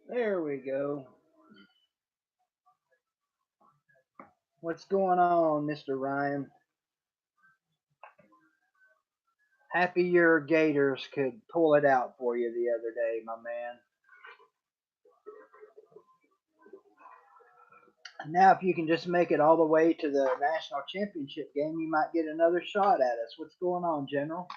There we go. What's going on, Mr. Ryan? Happy your Gators could pull it out for you the other day, my man. Now, if you can just make it all the way to the national championship game, you might get another shot at us. What's going on, General?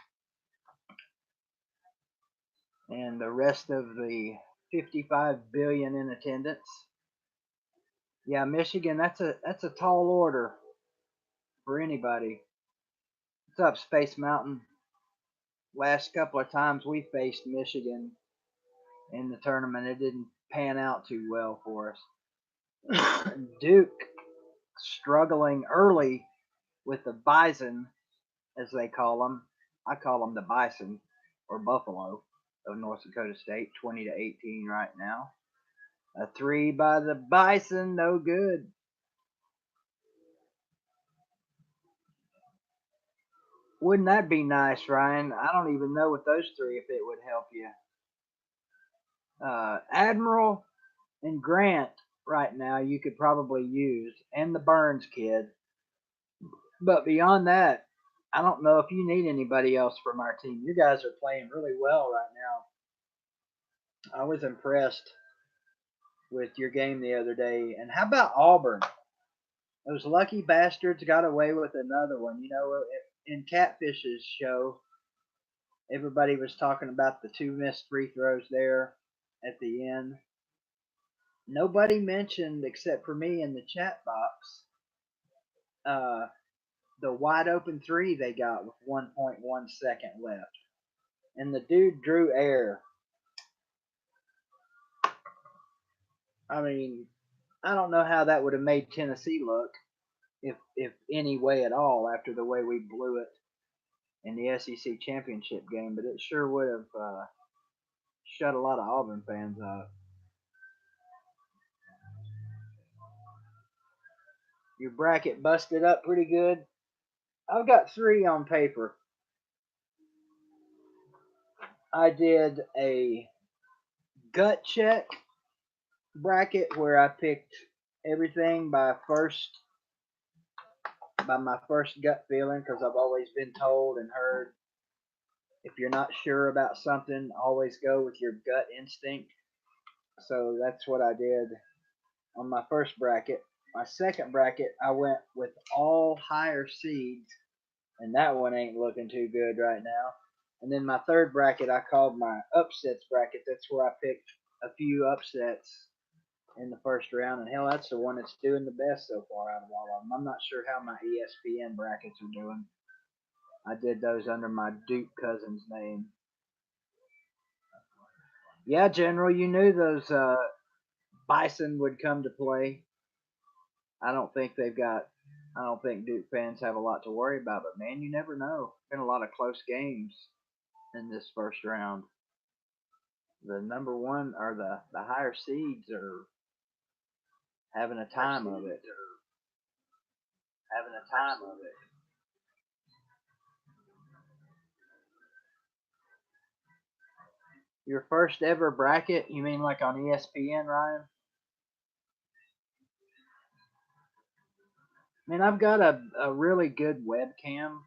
And the rest of the 55 billion in attendance. Yeah, Michigan. That's a tall order for anybody. What's up, Space Mountain? Last couple of times we faced Michigan in the tournament, it didn't pan out too well for us. Duke struggling early with the Bison, as they call them. I call them the Bison or Buffalo of North Dakota State, 20-18 right now. A three by the Bison, no good. Wouldn't that be nice, Ryan? I don't even know with those three if it would help you. Admiral and Grant right now you could probably use, and the Burns kid. But beyond that, I don't know if you need anybody else from our team. You guys are playing really well right now. I was impressed with your game the other day. And how about Auburn? Those lucky bastards got away with another one. In Catfish's show, everybody was talking about the two missed free throws there at the end. Nobody mentioned, except for me in the chat box, uh, the wide open three they got with 1.1 second left. And the dude drew air. I mean, I don't know how that would have made Tennessee look, if any way at all, after the way we blew it in the SEC championship game, but it sure would have shut a lot of Auburn fans up. Your bracket busted up pretty good. I've got three on paper. I did a gut check bracket where I picked everything by my first gut feeling, because I've always been told and heard if you're not sure about something, always go with your gut instinct. So that's what I did on my first bracket. My second bracket, I went with all higher seeds, and that one ain't looking too good right now. And then my third bracket, I called my upsets bracket. That's where I picked a few upsets in the first round, and hell, that's the one that's doing the best so far out of all of them. I'm not sure how my ESPN brackets are doing. I did those under my Duke Cousins name. Yeah, General, you knew those Bison would come to play. I don't think they've got. I don't think Duke fans have a lot to worry about, but man, you never know. Been a lot of close games in this first round. The number one or the higher seeds are having a time of it. Having a time of it. Your first ever bracket? You mean like on ESPN, Ryan? I mean, I've got a really good webcam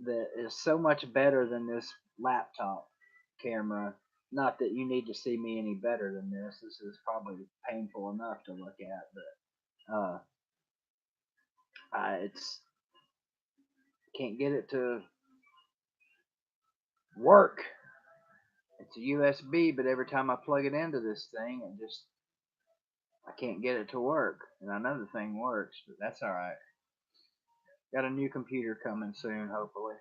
that is so much better than this laptop camera. Not that you need to see me any better than this. This is probably painful enough to look at, but it's can't get it to work. It's a USB, but every time I plug it into this thing, I can't get it to work. And I know the thing works, but that's all right. Got a new computer coming soon, hopefully.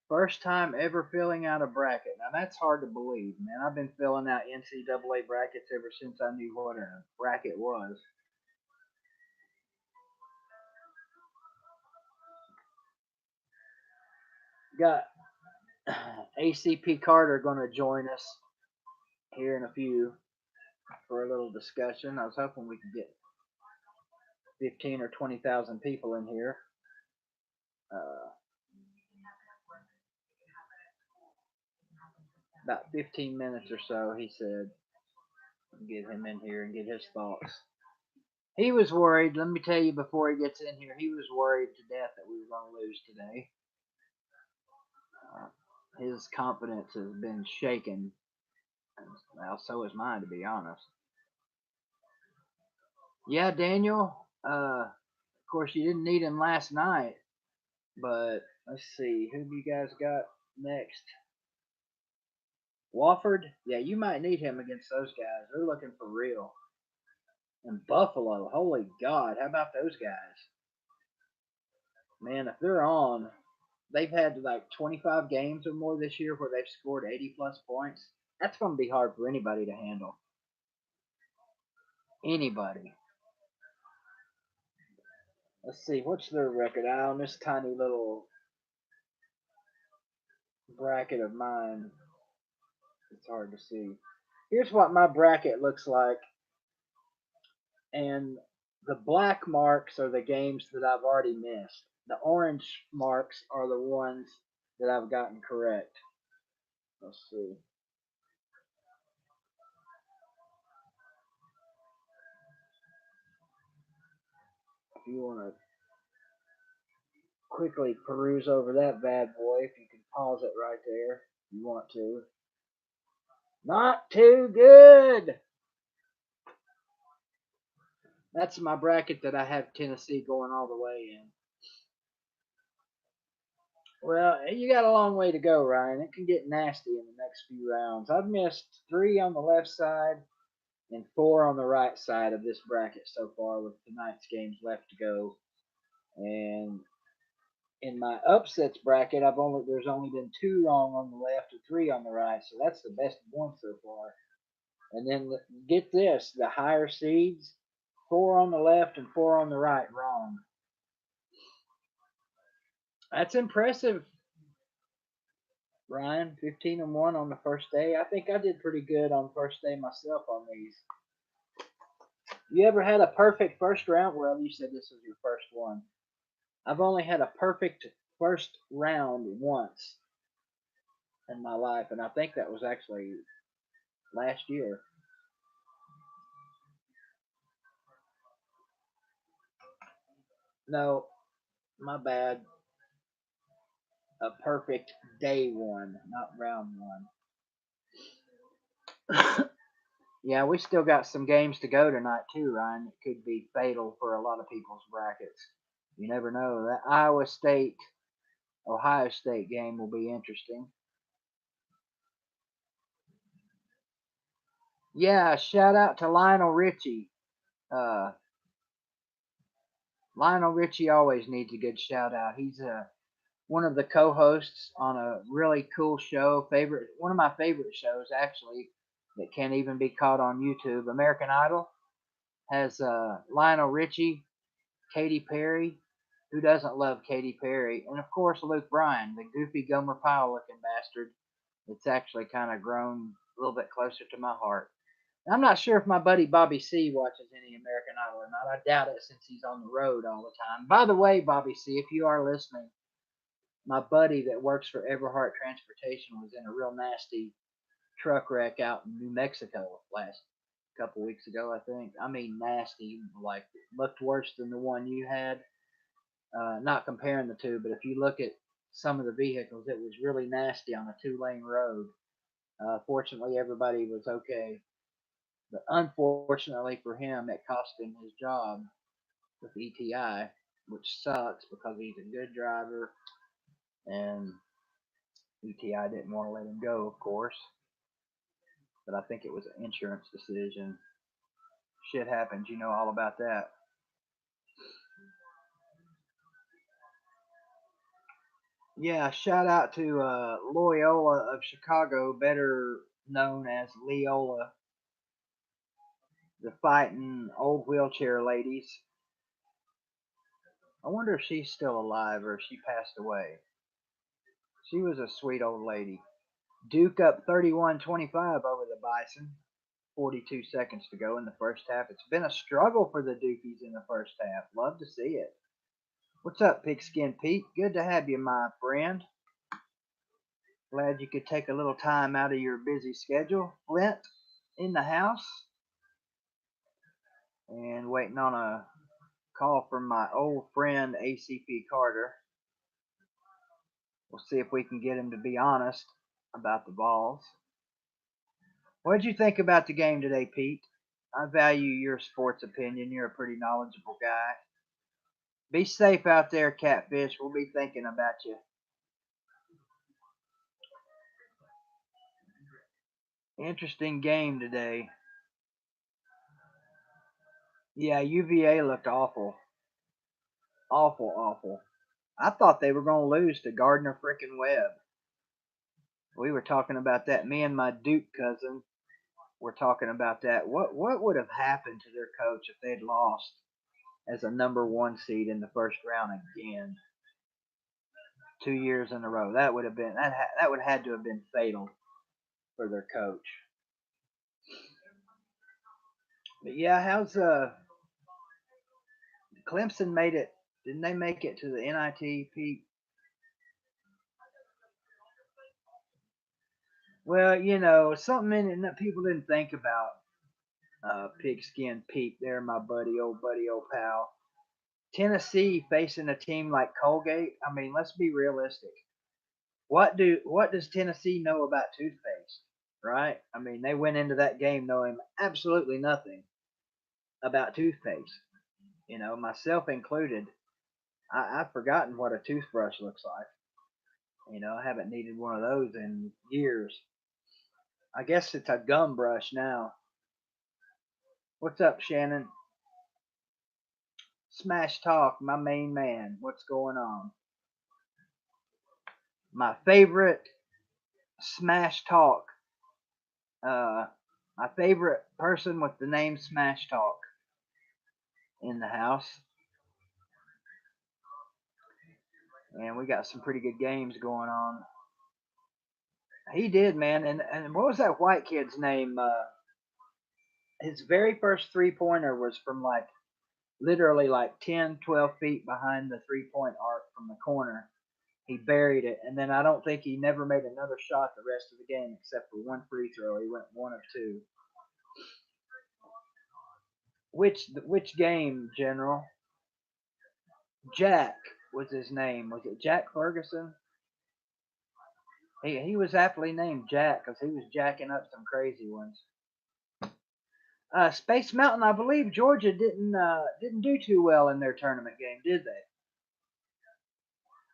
First time ever filling out a bracket. Now that's hard to believe, man. I've been filling out NCAA brackets ever since I knew what a bracket was. Got ACP Carter going to join us here in a few for a little discussion. I was hoping we could get 15 or 20,000 people in here. Uh, about 15 minutes or so, he said, get him in here and get his thoughts. He was worried. Let me tell you before he gets in here, he was worried to death that we were going to lose today. His confidence has been shaken. Well, so is mine, to be honest. Yeah, Daniel. Of course, you didn't need him last night, but let's see. Who do you guys got next? Wofford? Yeah, you might need him against those guys. They're looking for real. And Buffalo, holy God, how about those guys? Man, if they're on, they've had like 25 games or more this year where they've scored 80 plus points. That's going to be hard for anybody to handle. Anybody. Let's see, what's their record? On this tiny little bracket of mine, it's hard to see. Here's what my bracket looks like. And the black marks are the games that I've already missed. The orange marks are the ones that I've gotten correct. Let's see. If you want to quickly peruse over that bad boy, if you can pause it right there, if you want to. Not too good. That's my bracket that I have Tennessee going all the way in. Well, you got a long way to go, Ryan. It can get nasty in the next few rounds. I've missed 3 on the left side and 4 on the right side of this bracket so far, with tonight's games left to go. And in my upsets bracket, there's only been 2 wrong on the left and 3 on the right, so that's the best one so far. And then get this: the higher seeds, 4 on the left and 4 on the right wrong. That's impressive, Ryan. 15-1 on the first day. I think I did pretty good on first day myself on these. You ever had a perfect first round? Well, you said this was your first one. I've only had a perfect first round once in my life, and I think that was actually last year. No, my bad. A perfect day one, not round one. Yeah, we still got some games to go tonight too, Ryan. It could be fatal for a lot of people's brackets. You never know. That Iowa State Ohio State game will be interesting. Yeah, shout out to Lionel Richie. Uh, Lionel Richie always needs a good shout out. He's one of the co-hosts on a really cool show. One of my favorite shows actually, that can't even be caught on YouTube. American Idol has Lionel Richie, Katy Perry. Who doesn't love Katy Perry? And of course Luke Bryan, the goofy Gomer Pyle looking bastard. It's actually kind of grown a little bit closer to my heart. I'm not sure if my buddy Bobby C watches any American Idol or not. I doubt it since he's on the road all the time. By the way, Bobby C, if you are listening, my buddy that works for Everhart Transportation was in a real nasty truck wreck out in New Mexico last couple weeks ago, I think. I mean, nasty, like looked worse than the one you had. Not comparing the two, but if you look at some of the vehicles, it was really nasty on a 2-lane road. Fortunately, everybody was okay. But unfortunately for him, it cost him his job with ETI, which sucks because he's a good driver, and ETI didn't want to let him go, of course. But I think it was an insurance decision. Shit happens, you know all about that. Yeah, shout out to Loyola of Chicago, better known as Leola, the fighting old wheelchair ladies. I wonder if she's still alive or if she passed away. She was a sweet old lady. Duke up 31-25 over the Bison. 42 seconds to go in the first half. It's been a struggle for the Dukies in the first half. Love to see it. What's up, Pigskin Pete? Good to have you, my friend. Glad you could take a little time out of your busy schedule. Flint in the house and waiting on a call from my old friend ACP Carter. We'll see if we can get him to be honest about the balls. What did you think about the game today, Pete? I value your sports opinion. You're a pretty knowledgeable guy. Be safe out there, Catfish. We'll be thinking about you. Interesting game today. Yeah, UVA looked awful. Awful, awful. I thought they were going to lose to Gardner frickin' Webb. We were talking about that. Me and my Duke cousin were talking about that. What would have happened to their coach if they'd lost as a number one seed in the first round again? 2 years in a row. That would have been that would have had to have been fatal for their coach. But yeah, how's Clemson made it? Didn't they make it to the NIT, Pete? Well, something in it that people didn't think about. Pigskin Pete, there, my buddy, old pal. Tennessee facing a team like Colgate. I mean, let's be realistic. What does Tennessee know about toothpaste? Right? I mean, they went into that game knowing absolutely nothing about toothpaste. Myself included. I've forgotten what a toothbrush looks like. I haven't needed one of those in years. I guess it's a gum brush now. What's up, Shannon? Smash Talk, my main man. What's going on? My favorite Smash Talk. My favorite person with the name Smash Talk in the house. And we got some pretty good games going on. He did, man. And what was that white kid's name? His very first 3-pointer was from literally like 10, 12 feet behind the 3-point arc from the corner. He buried it, and then I don't think he never made another shot the rest of the game except for one free throw. He went one of two. Which game, General? Jack was his name. Was it Jack Ferguson? He was aptly named Jack because he was jacking up some crazy ones. Space Mountain, I believe Georgia didn't do too well in their tournament game, did they?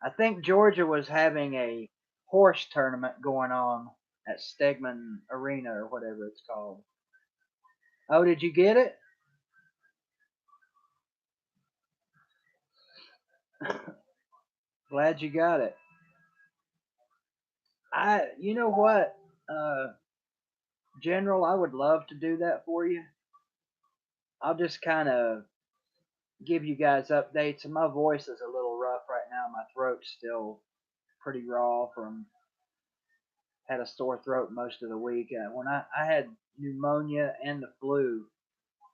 I think Georgia was having a horse tournament going on at Stegman Arena or whatever it's called. Oh, did you get it? Glad you got it. You know what, General, I would love to do that for you. I'll just kind of give you guys updates. And my voice is a little rough right now. My throat's still pretty raw from had a sore throat most of the week. When I had pneumonia and the flu.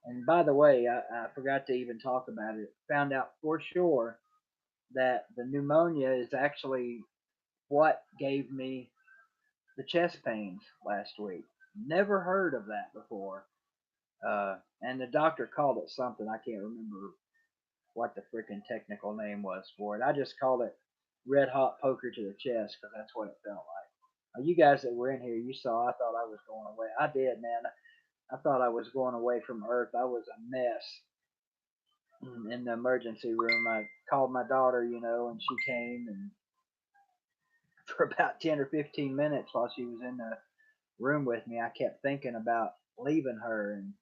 And by the way, I forgot to even talk about it. Found out for sure that the pneumonia is actually what gave me the chest pains last week. Never heard of that before. And the doctor called it something. I can't remember what the freaking technical name was for it. I just called it red hot poker to the chest because that's what it felt like. You guys that were in here, you saw I thought I was going away. I did, man. I thought I was going away from Earth. I was a mess in the emergency room. I called my daughter, and she came and for about 10 or 15 minutes while she was in the room with me, I kept thinking about leaving her and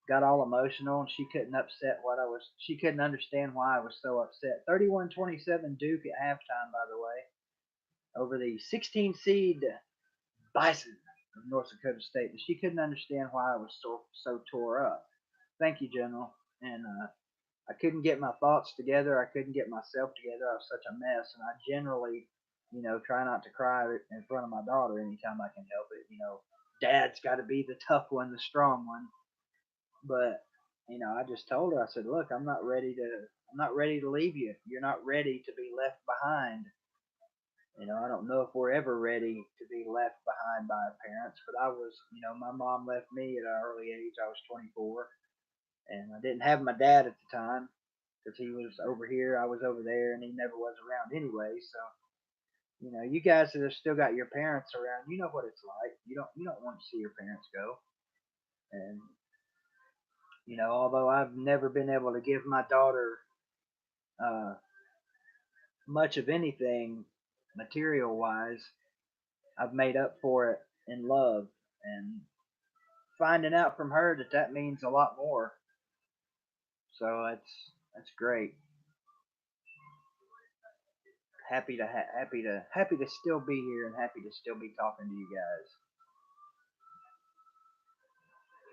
got all emotional and she couldn't understand why I was so upset. 31-27 Duke at halftime, by the way, over the 16 seed Bison of North Dakota State. But she couldn't understand why I was so tore up. Thank you, General. And I couldn't get my thoughts together. I couldn't get myself together. I was such a mess, and I generally, try not to cry in front of my daughter anytime I can help it. Dad's got to be the tough one, the strong one. But I just told her. I said, "Look, I'm not ready to leave you. You're not ready to be left behind." I don't know if we're ever ready to be left behind by our parents, but I was, my mom left me at an early age. I was 24, and I didn't have my dad at the time because he was over here, I was over there, and he never was around anyway. So, you guys that have still got your parents around, you know what it's like. You don't want to see your parents go, and although I've never been able to give my daughter uh, much of anything material wise, I've made up for it in love, and finding out from her that that means a lot more. So that's great. Happy to still be here and happy to still be talking to you guys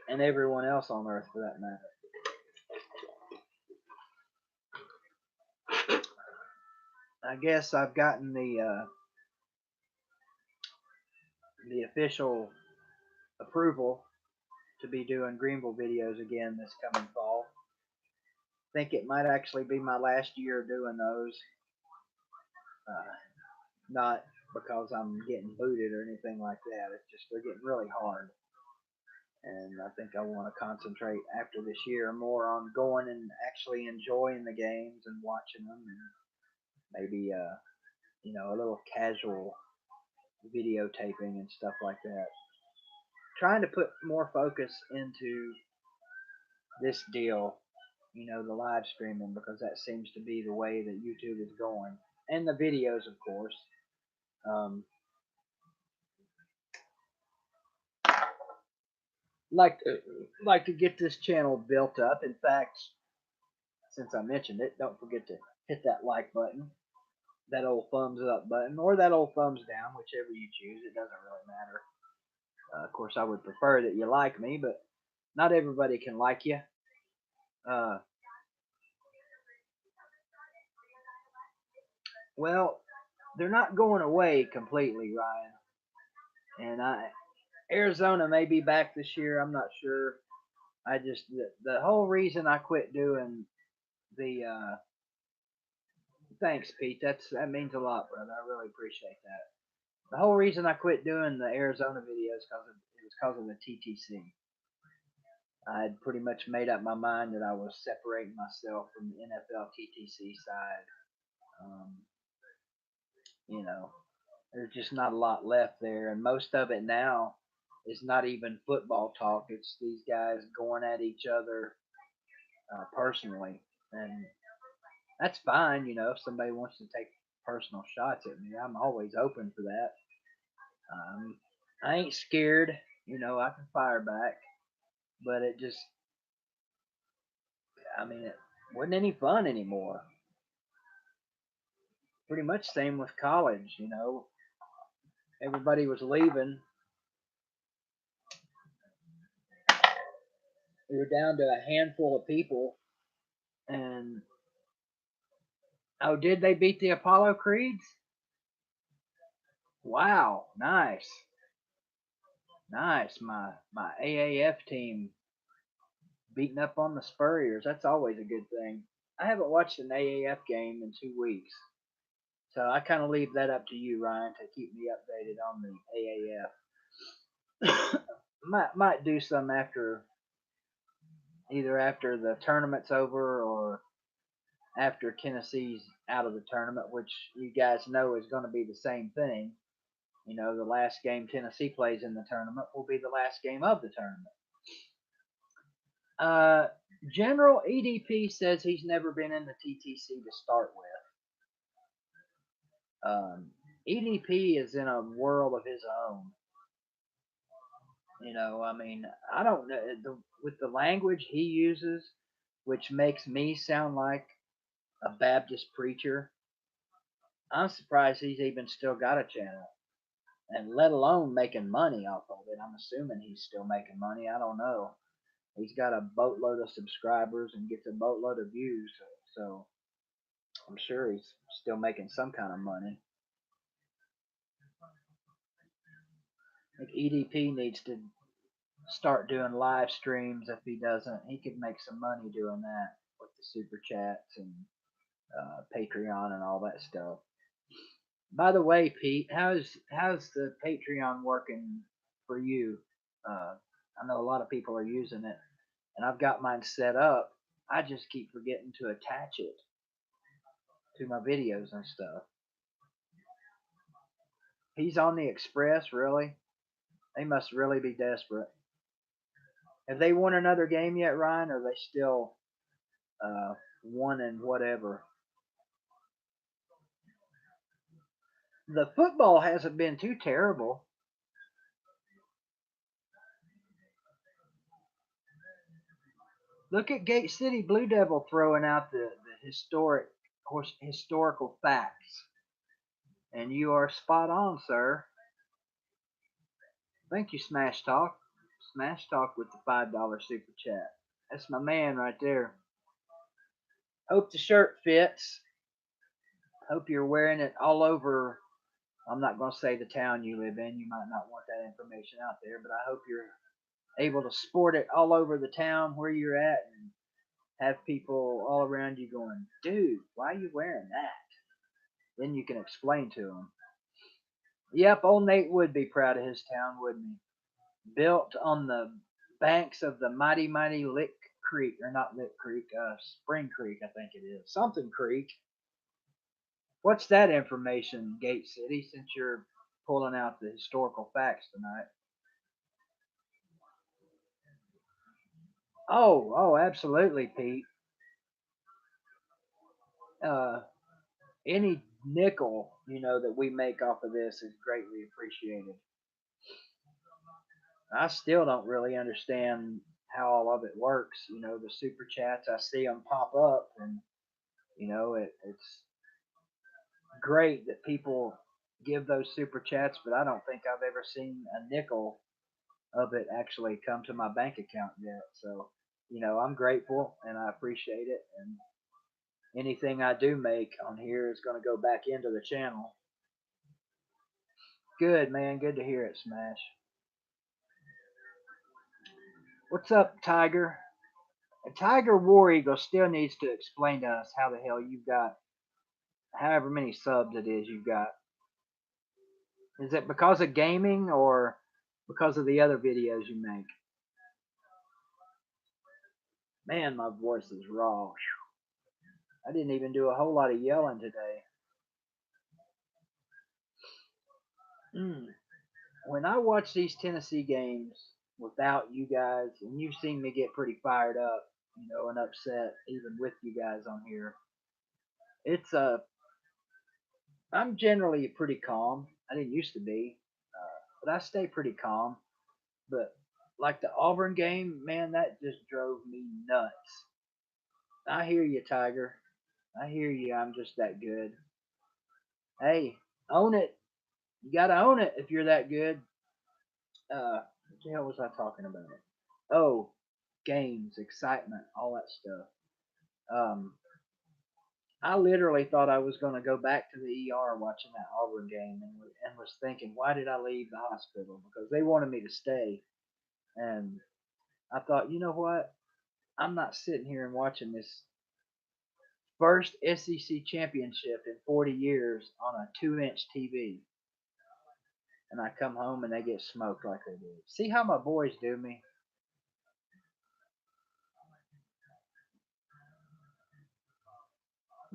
and everyone else on earth for that matter. I guess I've gotten the official approval to be doing Greenville videos again this coming fall. I think it might actually be my last year doing those. Uh, Not because I'm getting booted or anything like that. It's just they're getting really hard, and I think I want to concentrate after this year more on going and actually enjoying the games and watching them, and maybe a little casual videotaping and stuff like that. Trying to put more focus into this deal, the live streaming, because that seems to be the way that YouTube is going, and the videos, of course. Um, like to get this channel built up. In fact, since I mentioned it, don't forget to hit that like button, that old thumbs up button, or that old thumbs down, whichever you choose. It doesn't really matter. Of course, I would prefer that you like me, but not everybody can like you. Uh, well, they're not going away completely, Ryan. And Arizona may be back this year. I'm not sure. I just the whole reason I quit doing the thanks, Pete. That means a lot, brother. I really appreciate that. The whole reason I quit doing the Arizona videos because of the TTC. I had pretty much made up my mind that I was separating myself from the NFL TTC side. Um, you know, there's just not a lot left there, and most of it now is not even football talk. It's these guys going at each other personally, and that's fine. If somebody wants to take personal shots at me, I'm always open for that. Um, I ain't scared. I can fire back, but it just, I mean, it wasn't any fun anymore. Pretty much same with college. Everybody was leaving. We were down to a handful of people, and oh, did they beat the Apollo Creeds? Wow, nice, nice. My AAF team beating up on the Spurriers. That's always a good thing. I haven't watched an AAF game in 2 weeks. So I kind of leave that up to you, Ryan, to keep me updated on the AAF. might do some either after the tournament's over or after Tennessee's out of the tournament, which you guys know is going to be the same thing. The last game Tennessee plays in the tournament will be the last game of the tournament. Uh, General EDP says he's never been in the TTC to start with. EDP is in a world of his own. I mean, I don't know with the language he uses, which makes me sound like a Baptist preacher. I'm surprised he's even still got a channel, and let alone making money off of it. I'm assuming he's still making money. I don't know. He's got a boatload of subscribers and gets a boatload of views, so I'm sure he's still making some kind of money. I think EDP needs to start doing live streams. If he doesn't, he could make some money doing that with the super chats and Patreon and all that stuff. By the way, Pete, how's the Patreon working for you? I know a lot of people are using it, and I've got mine set up. I just keep forgetting to attach it to my videos and stuff. He's on the Express, really? They must really be desperate. Have they won another game yet, Ryan? Or are they still one and whatever? The football hasn't been too terrible. Look at Gate City Blue Devil throwing out the historical facts. And you are spot on, sir. Thank you, Smash Talk. Smash Talk with the $5 super chat. That's my man right there. Hope the shirt fits. Hope you're wearing it all over. I'm not going to say the town you live in. You might not want that information out there, but I hope you're able to sport it all over the town where you're at and have people all around you going, dude, why are you wearing that? Then you can explain to them. Yep, old Nate would be proud of his town, wouldn't he? Built on the banks of the mighty, mighty Lick Creek, or not Lick Creek, Spring Creek, I think it is. Something Creek. What's that information, Gate City, since you're pulling out the historical facts tonight? Oh, absolutely, Pete. Uh, any nickel, that we make off of this is greatly appreciated. I still don't really understand how all of it works. The super chats, I see them pop up, and it's great that people give those super chats, but I don't think I've ever seen a nickel of it actually come to my bank account yet. So, I'm grateful and I appreciate it. And anything I do make on here is going to go back into the channel. Good, man. Good to hear it, Smash. What's up, Tiger? Tiger War Eagle still needs to explain to us how the hell you've got however many subs it is you've got. Is it because of gaming or because of the other videos you make? Man, my voice is raw. I didn't even do a whole lot of yelling today. Mm. When I watch these Tennessee games without you guys, and you've seen me get pretty fired up, and upset even with you guys on here, it's I'm generally pretty calm. I didn't used to be, but I stay pretty calm. But like the Auburn game, man, that just drove me nuts. I hear you, Tiger. I hear you. I'm just that good. Hey, own it. You gotta own it if you're that good. What the hell was I talking about? Oh, games, excitement, all that stuff. Um, I literally thought I was going to go back to the ER watching that Auburn game and was thinking, why did I leave the hospital? Because they wanted me to stay. And I thought, you know what? I'm not sitting here and watching this first SEC championship in 40 years on a 2-inch TV. And I come home and they get smoked like they did. See how my boys do me?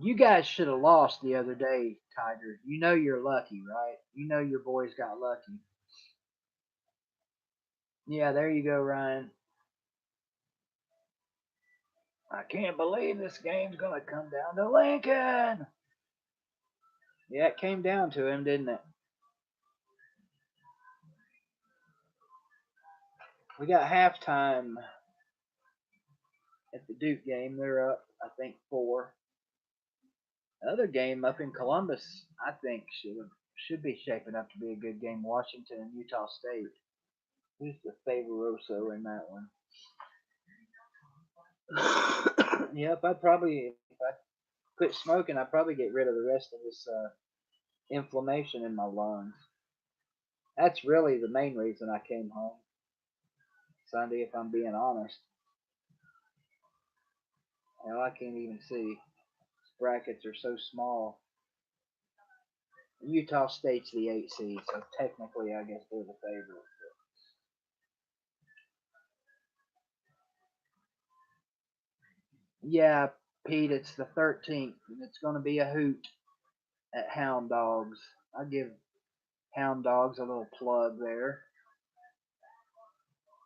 You guys should have lost the other day, Tiger. You know you're lucky, right? You know your boys got lucky. Yeah, there you go, Ryan. I can't believe this game's gonna come down to Lincoln. Yeah, it came down to him, didn't it? We got halftime at the Duke game. They're up, I think, 4. The other game up in Columbus, I think, should be shaping up to be a good game. Washington and Utah State. Who's the favoroso in that one? Yep, I'd probably, if I quit smoking, I'd probably get rid of the rest of this inflammation in my lungs. That's really the main reason I came home Sunday, if I'm being honest. Hell, I can't even see. Brackets are so small. Utah State's the 8 seed, so technically, I guess they're the favorite. Yeah, Pete, it's the 13th, and it's going to be a hoot at Hound Dogs. I give Hound Dogs a little plug there.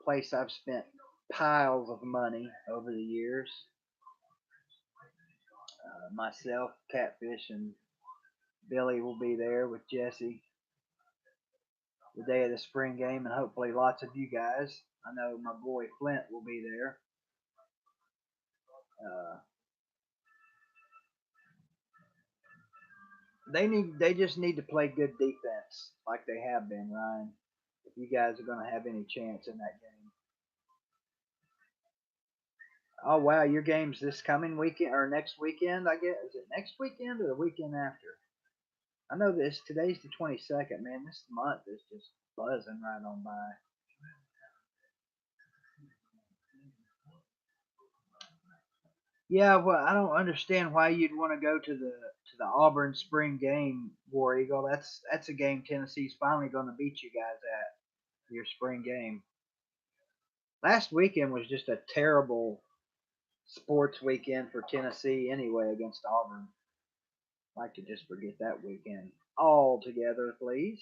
Place I've spent piles of money over the years. Myself, Catfish, and Billy will be there with Jesse the day of the spring game, and hopefully lots of you guys. I know my boy Flint will be there. Uh, they just need to play good defense like they have been, Ryan. If you guys are going to have any chance in that game. Oh wow, your game's this coming weekend or next weekend? I guess is it next weekend or the weekend after? I know this today's the 22nd. Man, this month is just buzzing right on by. Yeah, well, I don't understand why you'd want to go to the Auburn spring game, War Eagle. That's a game Tennessee's finally going to beat you guys at your spring game. Last weekend was just a terrible sports weekend for Tennessee anyway against Auburn. I'd like to just forget that weekend altogether, please.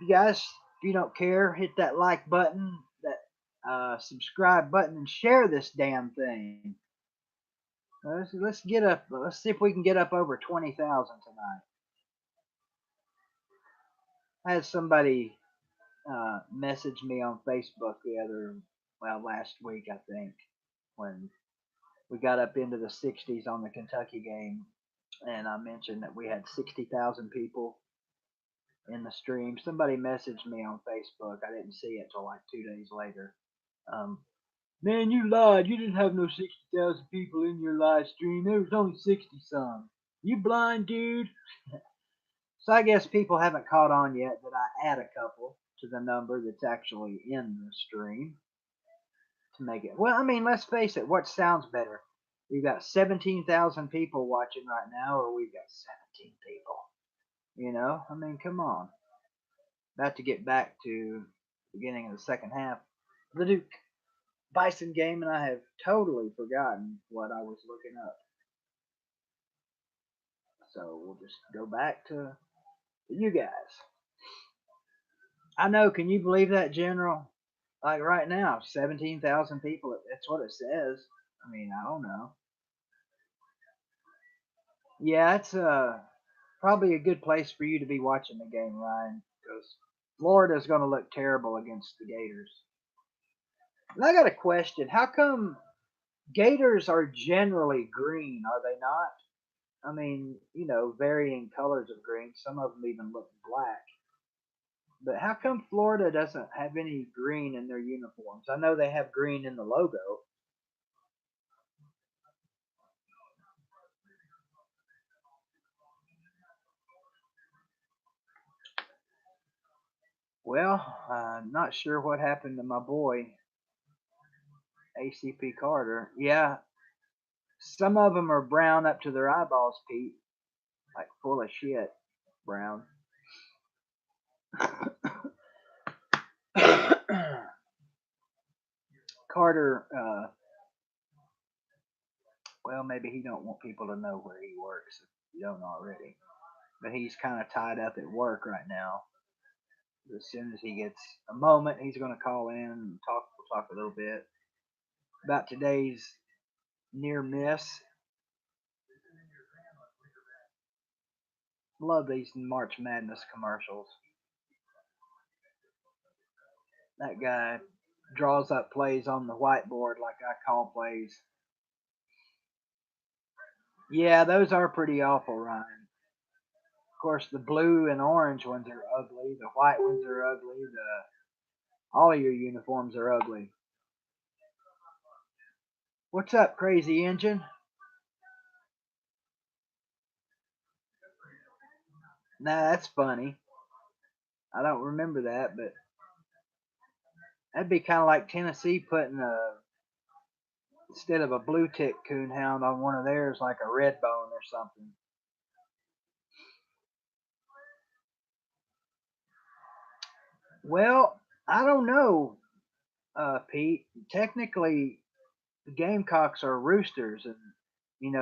You guys, if you don't care, hit that like button, that subscribe button, and share this damn thing. Let's get up. Let's see if we can get up over 20,000 tonight. I had somebody message me on Facebook last week, I think, when we got up into the 60s on the Kentucky game, and I mentioned that we had 60,000 people in the stream. Somebody messaged me on Facebook. I didn't see it till like 2 days later. Um, Man, you lied. You didn't have no 60,000 people in your live stream. There was only 60 some. You blind, dude? So I guess people haven't caught on yet that I add a couple to the number that's actually in the stream to make it. Well, I mean, let's face it. What sounds better? We've got 17,000 people watching right now, or we've got 17 people. I mean, come on. About to get back to the beginning of the second half. The Duke Bison game, and I have totally forgotten what I was looking up. So we'll just go back to you guys. I know. Can you believe that, General? Like right now, 17,000 people. That's what it says. I mean, I don't know. Yeah, it's probably a good place for you to be watching the game, Ryan, because Florida's going to look terrible against the Gators. And I got a question. How come Gators are generally green? Are they not? I mean, varying colors of green. Some of them even look black. But how come Florida doesn't have any green in their uniforms? I know they have green in the logo. Well, I'm not sure what happened to my boy ACP Carter. Yeah, some of them are brown up to their eyeballs, Pete, like full of shit, brown. Carter, well, maybe he don't want people to know where he works if you don't already. But he's kind of tied up at work right now. As soon as he gets a moment, he's going to call in and talk. We'll talk a little bit about today's near miss. Love these March Madness commercials. That guy draws up plays on the whiteboard like I call plays. Yeah, those are pretty awful, Ryan. Of course, the blue and orange ones are ugly. The white ones are ugly. All of your uniforms are ugly. What's up, crazy engine? Nah, that's funny. I don't remember that, but that'd be kind of like Tennessee putting instead of a blue tick coonhound on one of theirs, like a red bone or something. Well, I don't know, Pete. Technically, the Gamecocks are roosters, and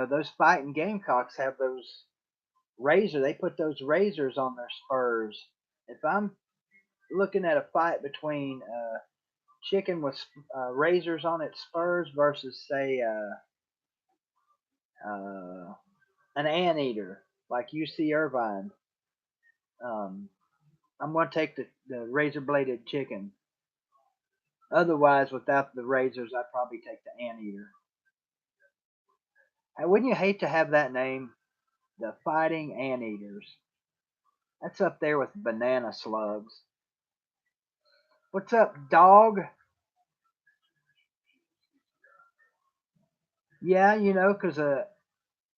those fighting Gamecocks have those razor. They put those razors on their spurs. If I'm looking at a fight between chicken with razors on its spurs versus say an anteater like UC Irvine, um, I'm going to take the razor bladed chicken. Otherwise, without the razors, I'd probably take the anteater. And wouldn't you hate to have that name, the Fighting Anteaters? That's up there with banana slugs. What's up, dog? Yeah, 'cause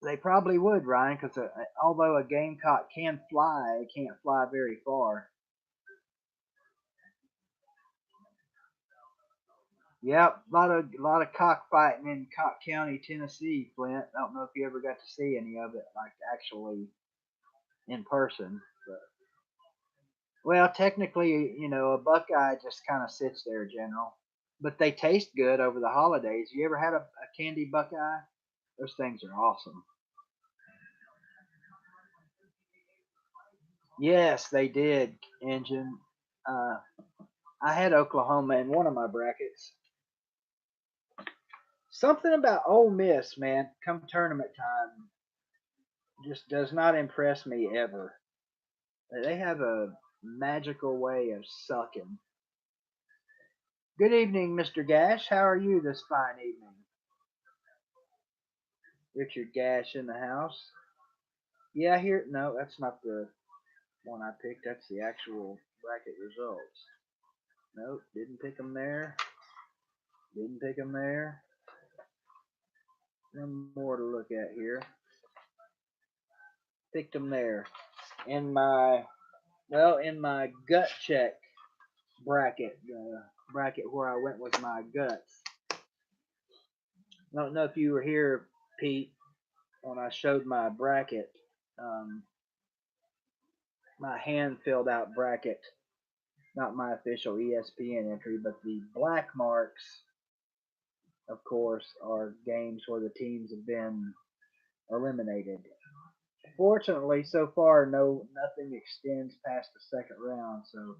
they probably would, Ryan, because although a gamecock can fly, it can't fly very far. Yep, a lot of cockfighting in Cock County, Tennessee, Flint. I don't know if you ever got to see any of it, like actually in person. But well, technically, a Buckeye just kind of sits there, General. But they taste good over the holidays. You ever had a candy Buckeye? Those things are awesome. Yes, they did, Engine. Uh, I had Oklahoma in one of my brackets. Something about Ole Miss, man, come tournament time, just does not impress me ever. They have a magical way of sucking. Good evening, Mr. Gash. How are you this fine evening? Richard Gash in the house. Yeah, here. No, that's not the one I picked. That's the actual bracket results. Nope, didn't pick them there. Didn't pick them there. One more to look at here. Picked them there. In my in my gut check bracket, the bracket where I went with my guts. I don't know if you were here, Pete, when I showed my bracket, um, my hand filled out bracket, not my official ESPN entry, but the black marks, of course, are games where the teams have been eliminated. Fortunately, so far, nothing extends past the second round, so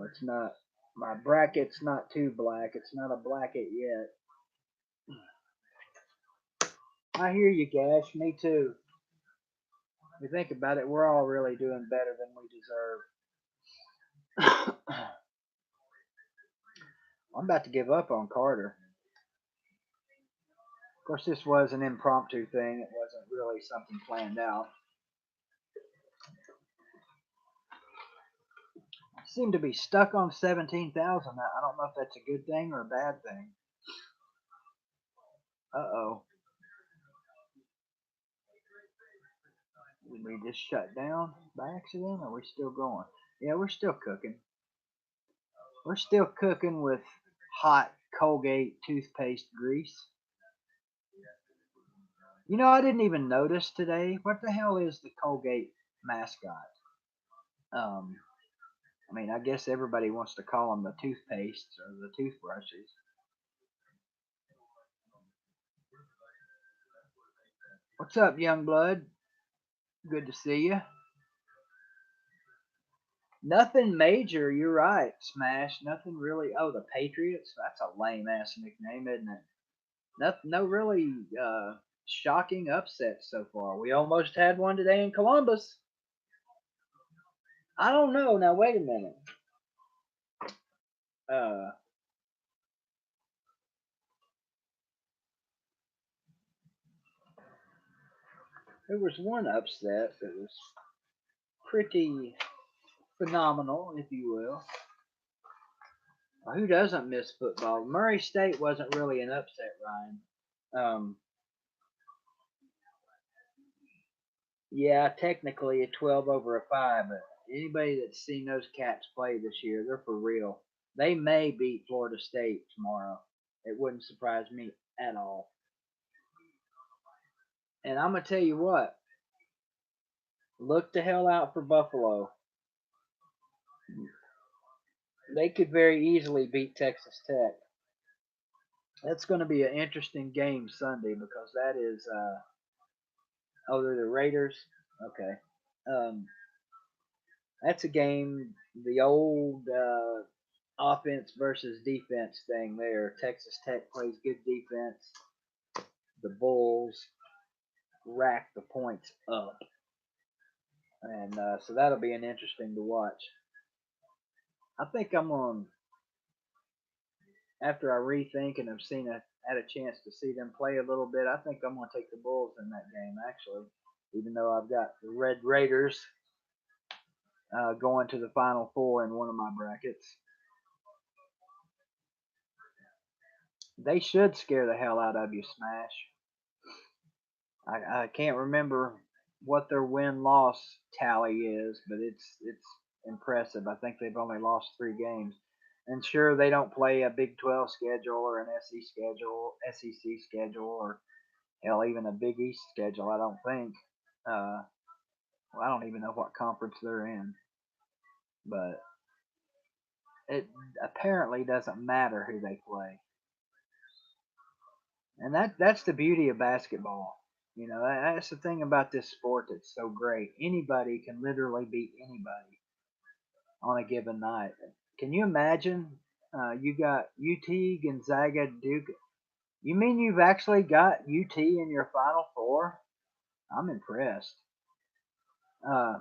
it's not my bracket's not too black. It's not a bracket yet. I hear you, Gash. Me too. If you think about it, we're all really doing better than we deserve. I'm about to give up on Carter. Of course, this was an impromptu thing. It wasn't really something planned out. I seem to be stuck on 17,000. I don't know if that's a good thing or a bad thing. Uh oh. Did we just shut down by accident? Or are we still going? Yeah, we're still cooking. We're still cooking with hot Colgate toothpaste grease. I didn't even notice today. What the hell is the Colgate mascot? Um, I mean, I guess everybody wants to call them the toothpastes or the toothbrushes. What's up, young blood? Good to see you. Nothing major. You're right, Smash. Nothing really. Oh, the Patriots. That's a lame ass nickname, isn't it? No really shocking upsets so far. We almost had one today in Columbus. I don't know. Now wait a minute. Uh, there was one upset that was pretty phenomenal, if you will. Who doesn't miss football? Murray State wasn't really an upset, Ryan. Yeah, technically a 12 over a 5, but anybody that's seen those cats play this year, they're for real. They may beat Florida State tomorrow. It wouldn't surprise me at all. And I'm going to tell you what, look the hell out for Buffalo. They could very easily beat Texas Tech. That's going to be an interesting game Sunday because that is oh, they're the Raiders. Okay. Um, that's a game, the old offense versus defense thing there. Texas Tech plays good defense. The Bulls rack the points up. And so that'll be an interesting to watch. I think I'm on, after I rethink and have had a chance to see them play a little bit, I think I'm going to take the Bulls in that game, actually. Even though I've got the Red Raiders going to the Final Four in one of my brackets. They should scare the hell out of you, Smash. I can't remember what their win loss tally is, but it's impressive. I think they've only lost 3 games. And sure, they don't play a Big 12 schedule or an SEC schedule, or hell, even a Big East schedule. I don't think. Well, I don't even know what conference they're in, but it apparently doesn't matter who they play, and that's the beauty of basketball. You know, that's the thing about this sport that's so great. Anybody can literally beat anybody on a given night. Can you imagine? You got UT, Gonzaga, Duke. You mean you've actually got UT in your Final Four? I'm impressed. Uh,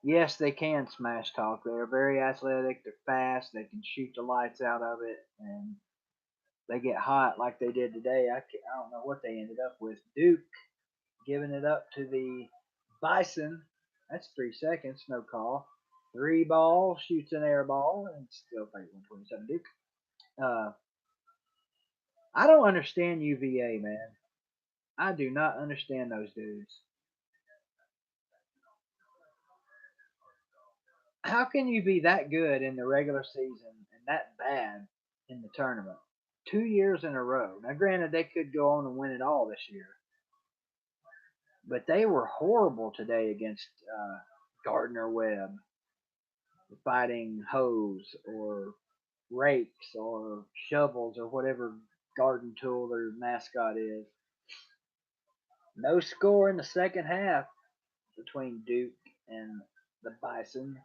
yes, they can smash talk. They're very athletic. They're fast. They can shoot the lights out of it, and they get hot like they did today. I don't know what they ended up with. Duke giving it up to the Bison. That's 3 seconds, no call. 3 ball, shoots an air ball, and still take 127 Duke. Uh, I don't understand UVA, man. I do not understand those dudes. How can you be that good in the regular season and that bad in the tournament? 2 years in a row. Now, granted, they could go on and win it all this year, but they were horrible today against Gardner Webb, fighting hoes or rakes or shovels or whatever garden tool their mascot is. No score in the second half between Duke and the Bison.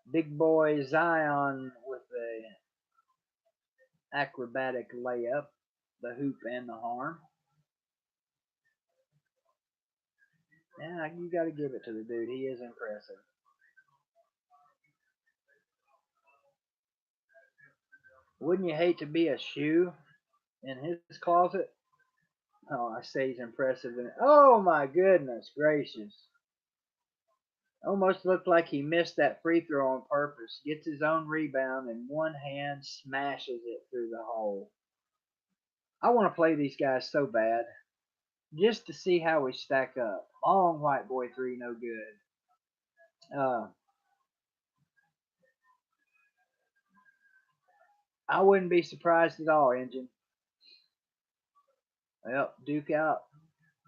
Big boy Zion with a acrobatic layup, the hoop and the harm. Yeah, you got to give it to the dude. He is impressive. Wouldn't you hate to be a shoe in his closet? Oh, I say he's impressive. Oh my goodness gracious! Almost looked like he missed that free throw on purpose. Gets his own rebound and one hand smashes it through the hole. I want to play these guys so bad, just to see how we stack up. Long white boy three, no good. Uh, I wouldn't be surprised at all, Engine. Well, Duke out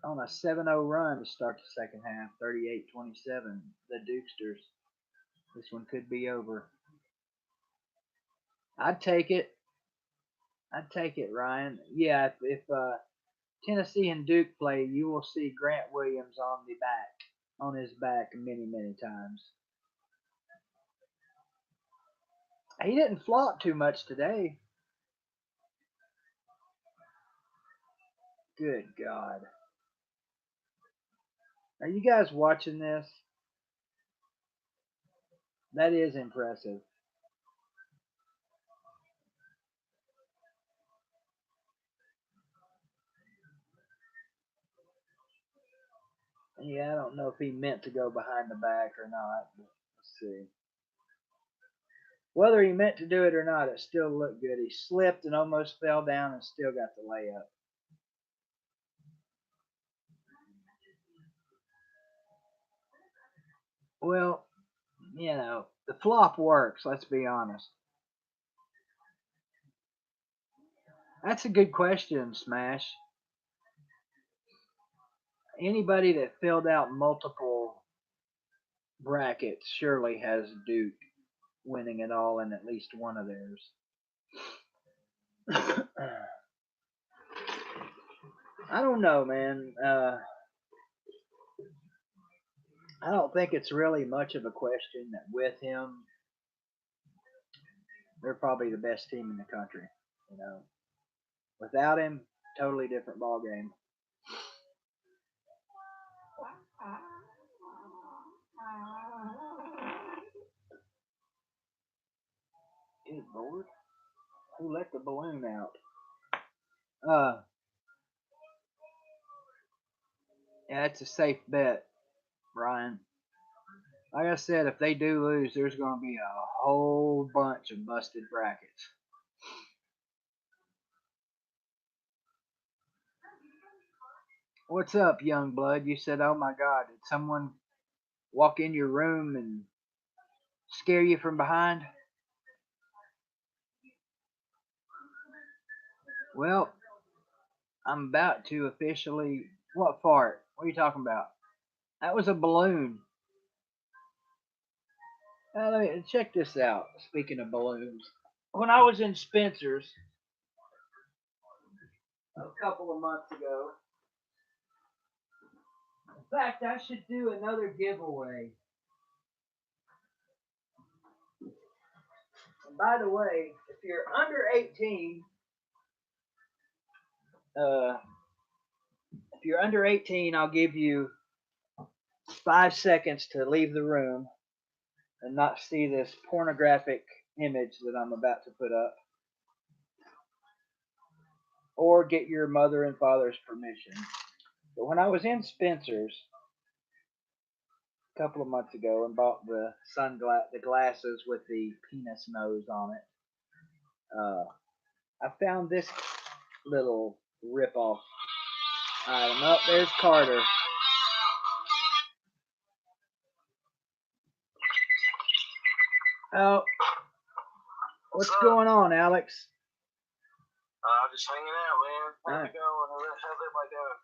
on a 7-0 run to start the second half, 38-27. The Dukesters. This one could be over. I'd take it. I'd take it, Ryan. Yeah, if Tennessee and Duke play, you will see Grant Williams on his back many, many times. He didn't flop too much today. Good God. Are you guys watching this? That is impressive. Yeah, I don't know if he meant to go behind the back or not. But let's see. Whether he meant to do it or not, it still looked good. He slipped and almost fell down and still got the layup. Well, the flop works, let's be honest. That's a good question, Smash. Anybody that filled out multiple bracket surely has Duke winning it all in at least one of theirs. I don't know, man. I don't think it's really much of a question that with him, they're probably the best team in the country. You know, without him, totally different ball game. Good Lord, who let the balloon out? Yeah, it's a safe bet, Ryan. Like I said, if they do lose, there's going to be a whole bunch of busted brackets. What's up, young blood? You said, "Oh my God, did someone walk in your room and scare you from behind?" Well, I'm about to officially. What fart? What are you talking about? That was a balloon. Let me check this out. Speaking of balloons, when I was in Spencer's a couple of months ago, in fact, I should do another giveaway. And by the way, if you're under 18, uh, if you're under 18, I'll give you 5 seconds to leave the room and not see this pornographic image that I'm about to put up, or get your mother and father's permission. But when I was in Spencer's a couple of months ago and bought the glasses with the penis nose on it, I found this little rip-off item. Oh, there's Carter. Oh, what's going on, Alex? Just hanging out, man. How's it going? How's everybody doing?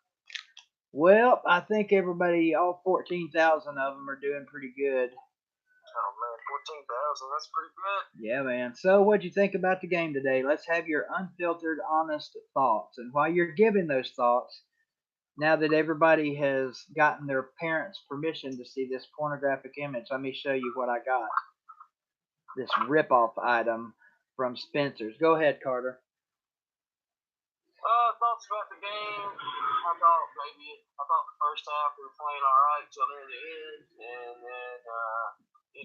Well, I think everybody, all 14,000 of them, are doing pretty good. Oh man, 14,000. That's pretty good. Yeah, man. So, what'd you think about the game today? Let's have your unfiltered, honest thoughts. And while you're giving those thoughts, now that everybody has gotten their parents' permission to see this pornographic image, let me show you what I got. This rip-off item from Spencer's. Go ahead, Carter. Thoughts about the game. I thought the first half we were playing all right till near the end, and then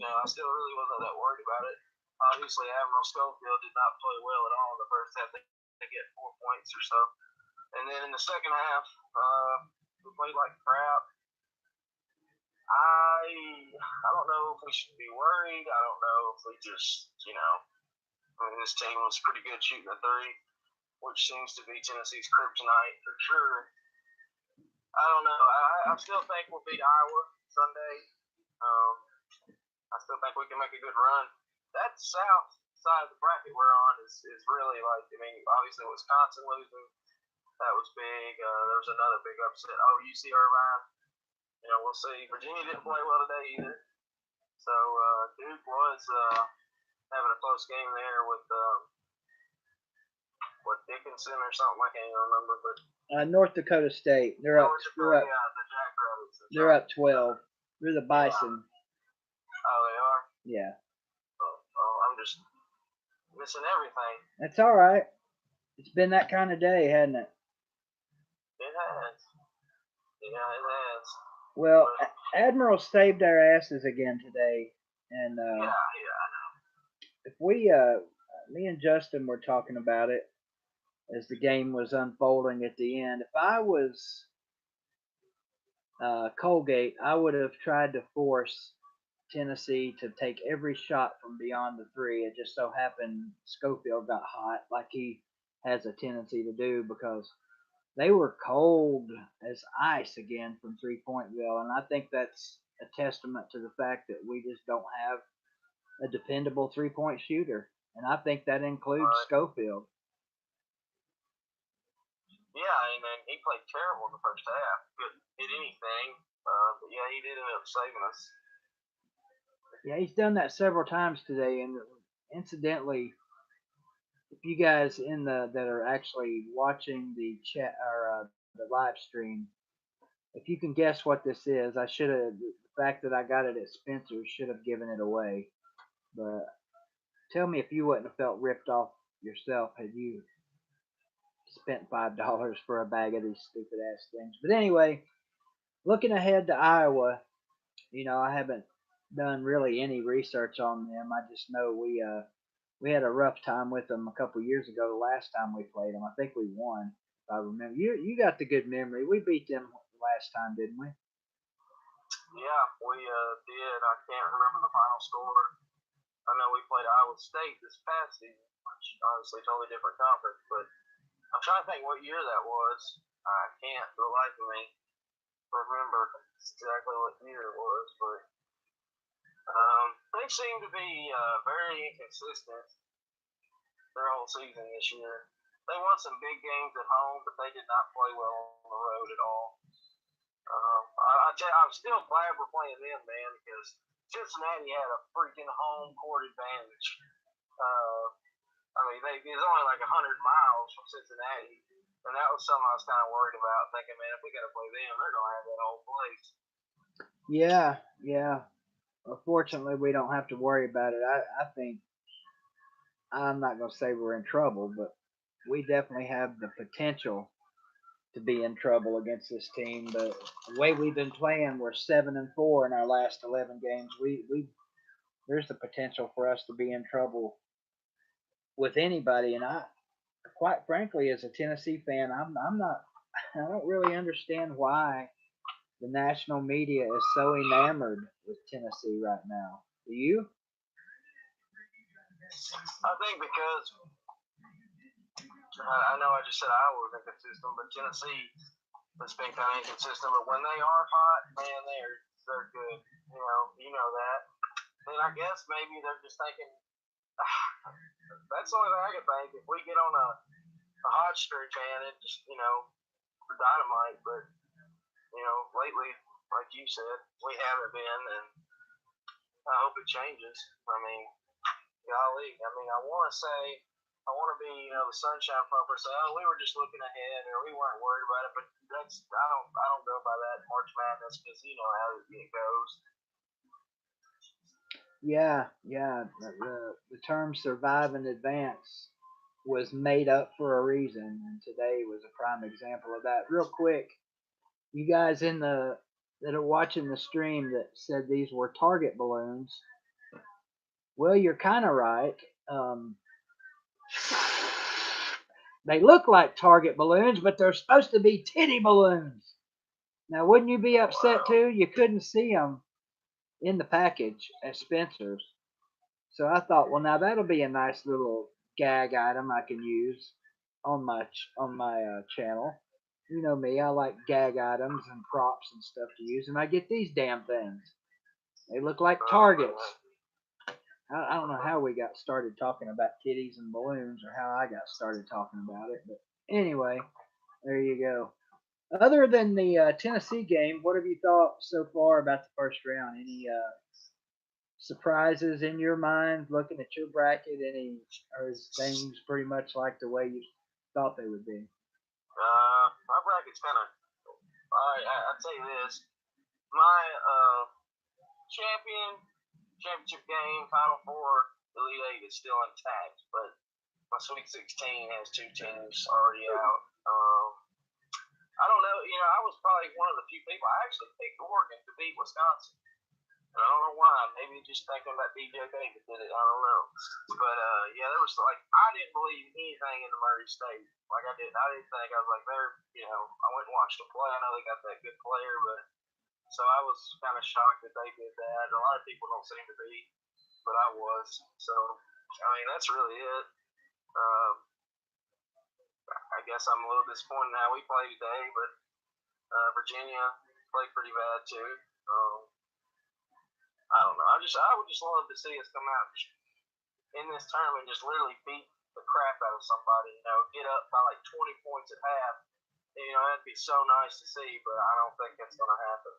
I still really wasn't that worried about it. Obviously, Admiral Schofield did not play well at all in the first half. They get 4 points or so, and then in the second half, we played like crap. I don't know if we should be worried. I don't know if we just, this team was pretty good shooting the three, which seems to be Tennessee's kryptonite for sure. I don't know. I still think we'll beat Iowa Sunday. I still think we can make a good run. That south side of the bracket we're on is really obviously Wisconsin losing, that was big. There was another big upset. UC Irvine. We'll see. Virginia didn't play well today either. So Duke was having a close game there with Dickinson or something. I can't even remember. But North Dakota State. They're up. The Jackrabbits. They're up 12. They're the Bison. Oh, they are. Yeah. I'm just missing everything. That's all right. It's been that kind of day, hasn't it? It has. Yeah, it has. Well, Admiral saved our asses again today, and yeah, I know. If we, me and Justin were talking about it as the game was unfolding at the end. If I was Colgate, I would have tried to force Tennessee to take every shot from beyond the three. It just so happened Schofield got hot, like he has a tendency to do, because they were cold as ice again from 3-Pointville, and I think that's a testament to the fact that we just don't have a dependable 3-point shooter, and I think that includes Schofield. Yeah, and he played terrible in the first half. Couldn't hit anything, but yeah, he did end up saving us. Yeah, he's done that several times today. And incidentally, if you guys in the that are actually watching the chat or the live stream, if you can guess what this is, I should have. The fact that I got it at Spencer's should have given it away. But tell me if you wouldn't have felt ripped off yourself had you spent $5 for a bag of these stupid ass things. But anyway, looking ahead to Iowa, I haven't done really any research on them. I just know we had a rough time with them a couple years ago. The last time we played them, I think we won. If I remember, you got the good memory. We beat them last time, didn't we? Yeah, we did. I can't remember the final score. I know we played Iowa State this past season, which obviously totally different conference. But I'm trying to think what year that was. I can't for the life of me remember exactly what year it was, but they seem to be very inconsistent their whole season this year. They won some big games at home, but they did not play well on the road at all. I'm still glad we're playing them, man, because Cincinnati had a freaking home court advantage. Uh, I mean, it's only like 100 miles from Cincinnati, and that was something I was kind of worried about. Thinking, man, if we got to play them, they're gonna have that whole place. Yeah, yeah. Fortunately, we don't have to worry about it. I think I'm not going to say we're in trouble, but we definitely have the potential to be in trouble against this team. But the way we've been playing, we're 7-4 in our last 11 games. We there's the potential for us to be in trouble with anybody. And I, quite frankly, as a Tennessee fan, I'm not. I don't really understand why the national media is so enamored with Tennessee right now. Do you? I think because I know I just said Iowa was inconsistent, but Tennessee has been kind of inconsistent. But when they are hot, man, they're good. You know that. And I guess maybe they're just thinking that's the only thing I can think. If we get on a hot streak, man, it just dynamite. But lately, like you said, we haven't been, and I hope it changes. I mean, golly, I want to say, I want to be, the sunshine pumper, say, oh, we were just looking ahead, or we weren't worried about it. But I don't go by that March Madness because you know how it goes. Yeah, yeah. The term "survive and advance" was made up for a reason, and today was a prime example of that. Real quick, you guys in the that are watching the stream that said these were target balloons. Well, you're kind of right. Um, they look like target balloons, but they're supposed to be titty balloons. Now, wouldn't you be upset too? You couldn't see them in the package at Spencer's. So I thought, well, now that'll be a nice little gag item I can use on my channel. You know me, I like gag items and props and stuff to use, and I get these damn things. They look like targets. I don't know how we got started talking about titties and balloons, or how I got started talking about it, but anyway, there you go. Other than the Tennessee game, what have you thought so far about the first round? Any surprises in your mind looking at your bracket? Any or is things pretty much like the way you thought they would be? My bracket's kind of. I'll tell you this. My championship game, Final Four, Elite Eight is still intact, but my Sweet 16 has two teams already out. I don't know. I was probably one of the few people. I actually picked Oregon to beat Wisconsin. I don't know why. Maybe just thinking about DJ Davis did it. I don't know. But yeah, there was like I didn't believe anything in the Murray State. Like I didn't. I didn't think I was like they're. I went and watched them play. I know they got that good player, but so I was kind of shocked that they did that. A lot of people don't seem to be, but I was. So I mean that's really it. Um, I guess I'm a little disappointed in how we played today, but Virginia played pretty bad too. I don't know. I would just love to see us come out in this tournament and just literally beat the crap out of somebody. Get up by like 20 points at half. That'd be so nice to see, but I don't think that's going to happen.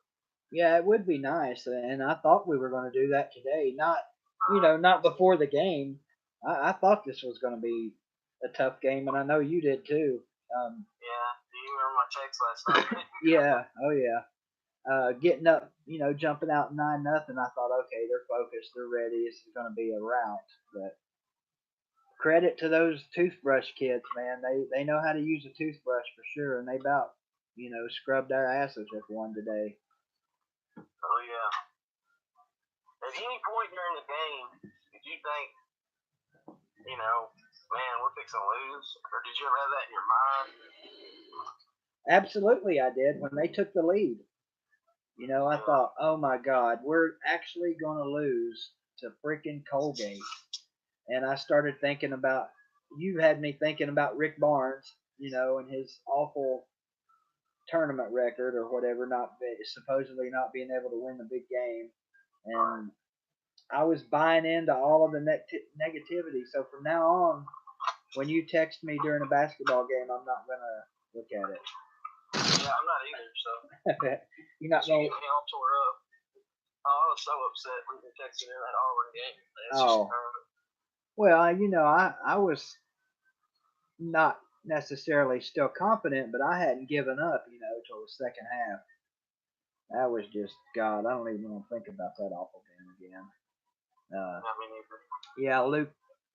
Yeah, it would be nice, and I thought we were going to do that today. Not before the game. I thought this was going to be a tough game, and I know you did too. Um, Yeah. Do you remember my text last night? yeah, oh yeah. Getting up, jumping out 9-0. I thought, okay, they're focused, they're ready. This is going to be a rout. But credit to those toothbrush kids, man. They know how to use a toothbrush for sure, and they about scrubbed our asses with one today. Oh yeah. At any point during the game, did you think, man, we're fixing to lose, or did you ever have that in your mind? Absolutely, I did when they took the lead. I Yeah. thought, oh my God, we're actually going to lose to freaking Colgate. And I started thinking about, you had me thinking about Rick Barnes, and his awful tournament record or whatever, supposedly not being able to win the big game. And I was buying into all of the negativity. So from now on, when you text me during a basketball game, I'm not going to look at it. Yeah, I'm not either, so. You're not going to. You get me all tore up. Oh, I was so upset when you texted in that Auburn game. Oh. Well, I was not necessarily still confident, but I hadn't given up, till the second half. That was just God. I don't even want to think about that awful game again. Yeah,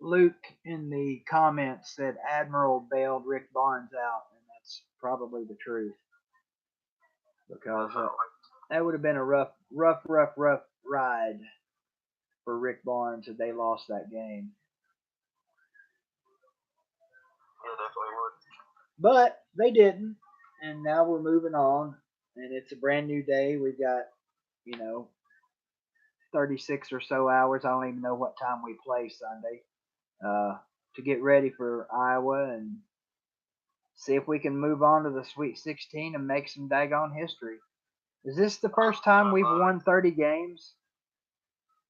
Luke in the comments said Admiral bailed Rick Barnes out, and that's probably the truth because that would have been a rough ride for Rick Barnes if they lost that game. Yeah, definitely would. But they didn't, and now we're moving on, and it's a brand new day. We've got, 36 or so hours. I don't even know what time we play Sunday to get ready for Iowa and see if we can move on to the Sweet 16 and make some daggone history. Is this the first time we've won 30 games?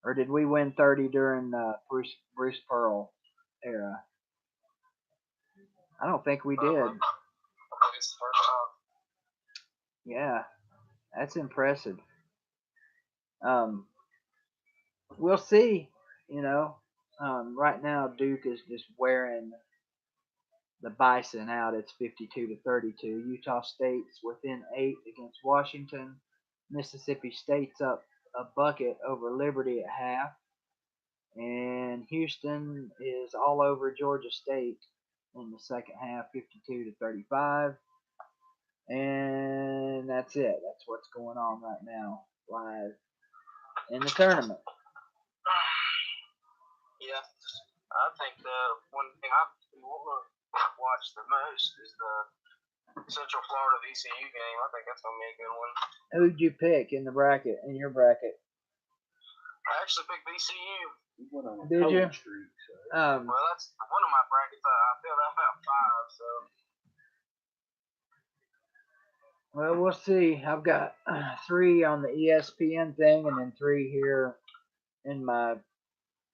Or did we win 30 during Bruce Pearl era? I don't think we did. I think it's the first time. Yeah, that's impressive. We'll see. Right now Duke is just wearing the Bison out. It's 52-32. Utah State's within 8 against Washington. Mississippi State's up a bucket over Liberty at half. And Houston is all over Georgia State in the second half, 52-35. And that's it. That's what's going on right now, live in the tournament. Yeah, I think the one thing I want to watch the most is the Central Florida VCU game. I think that's going to be a good one. Who'd you pick in your bracket? I actually picked VCU. Did you? Street, so. Well, that's one of my brackets. I filled out about 5, so. Well, we'll see. I've got 3 on the ESPN thing and then 3 here in my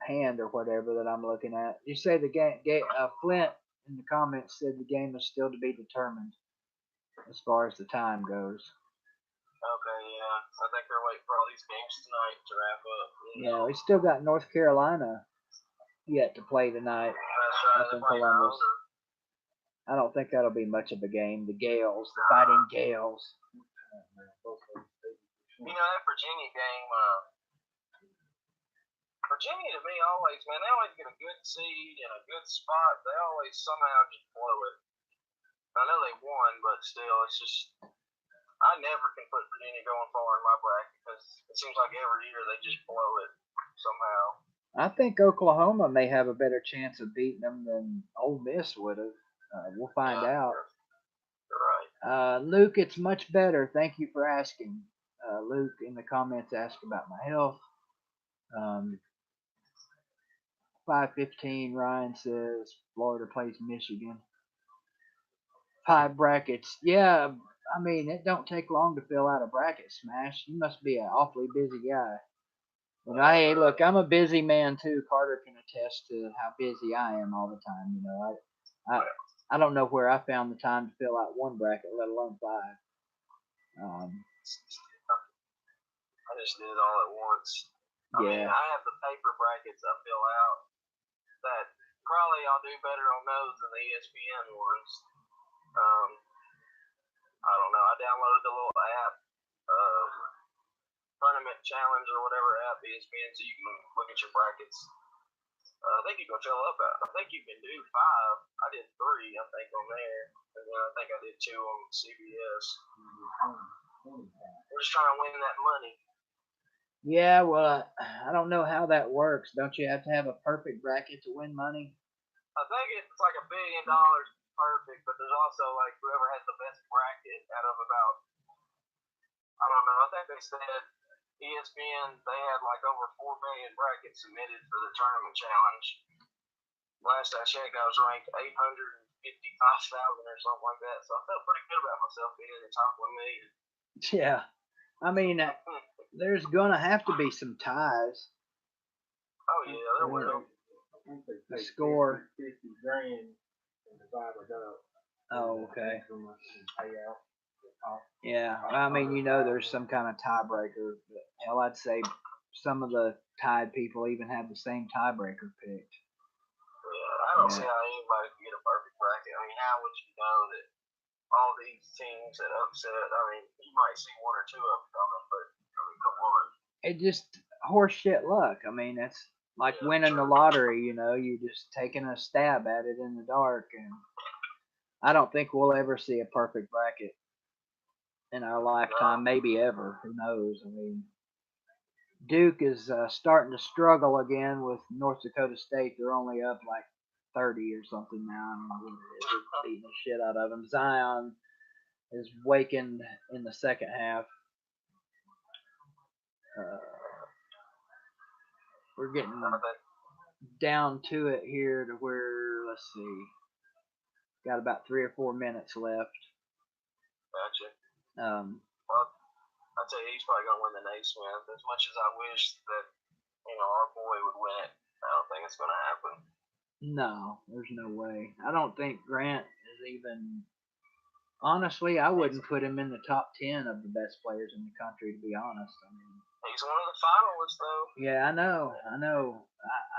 hand or whatever that I'm looking at. You say the game, Flint in the comments said the game is still to be determined as far as the time goes. Okay, yeah. I think they're waiting for all these games tonight to wrap up. Yeah, we still got North Carolina yet to play tonight up in Columbus. I don't think that'll be much of a game. The Gales, the Fighting Gales. That Virginia game, Virginia to me always, man, they always get a good seed and a good spot. They always somehow just blow it. I know they won, but still, it's just, I never can put Virginia going far in my bracket because it seems like every year they just blow it somehow. I think Oklahoma may have a better chance of beating them than Ole Miss would have. We'll find out. You're right. Luke, it's much better. Thank you for asking. Luke in the comments asked about my health. 5:15. Ryan says Florida plays Michigan. 5 brackets. Yeah, I mean it don't take long to fill out a bracket. Smash. You must be an awfully busy guy. Hey, look, I'm a busy man too. Carter can attest to how busy I am all the time. I don't know where I found the time to fill out 1 bracket, let alone 5. I just did it all at once. I mean, I have the paper brackets I fill out that probably I'll do better on those than the ESPN ones. I don't know. I downloaded the little app, Tournament Challenge or whatever app ESPN, so you can look at your brackets. I think you can fill up. I think you can do 5. I did 3, I think, on there, and then I think I did 2 on CBS. We're just trying to win that money. Yeah, well, I don't know how that works. Don't you have to have a perfect bracket to win money? I think it's like $1 billion perfect, but there's also like whoever has the best bracket out of about, I don't know, I think they said ESPN, they had like over 4 million brackets submitted for the Tournament Challenge. Last I checked, I was ranked 855,000 or something like that, so I felt pretty good about myself being in the top 1 million. Yeah, I mean, there's gonna have to be some ties. Oh yeah, there will. The score. Oh, okay. Yeah, I mean, there's some kind of tiebreaker. But hell, I'd say some of the tied people even have the same tiebreaker picked. Yeah, I don't see how anybody can get a perfect bracket. I mean, how would you know that all these teams that upset? I mean, you might see 1 or 2 of them coming, but I mean, come on. It just horseshit luck. I mean, that's like winning the lottery. You're just taking a stab at it in the dark, and I don't think we'll ever see a perfect bracket in our lifetime, maybe ever. Who knows? I mean, Duke is starting to struggle again with North Dakota State. They're only up like 30 or something now. I don't know what it is. They're beating the shit out of them. Zion is wakened in the second half. We're getting down to it here to where, let's see, got about 3 or 4 minutes left. Gotcha. Well, I'll tell you, he's probably going to win the Naismith. As much as I wish that, our boy would win it, I don't think it's going to happen. No, there's no way. I don't think Grant is even. Honestly, I wouldn't put him in the top 10 of the best players in the country, to be honest. I mean, he's one of the finalists, though. Yeah, I know.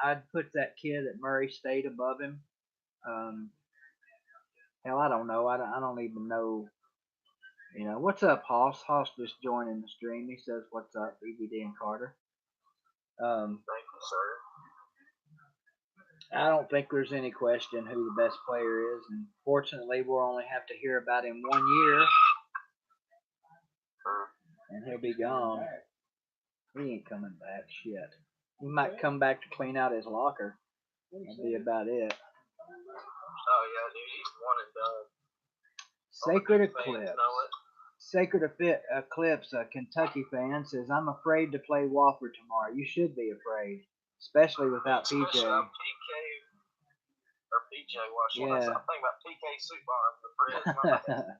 I'd put that kid at Murray State above him. Hell, I don't know. I don't even know. What's up, Hoss? Hoss just joining the stream. He says, "What's up, BBD and Carter?" Thank you, sir. I don't think there's any question who the best player is, and fortunately, we'll only have to hear about him 1 year, and he'll be gone. He ain't coming back. Shit. He might come back to clean out his locker. That'll be about it. Oh yeah, dude, he's 1 and done. Sacred Eclipse. Sacred Eclipse, a Kentucky fan, says, "I'm afraid to play Wofford tomorrow." You should be afraid, especially without PJ. Or PJ, I'm thinking about PK Soup Bar for the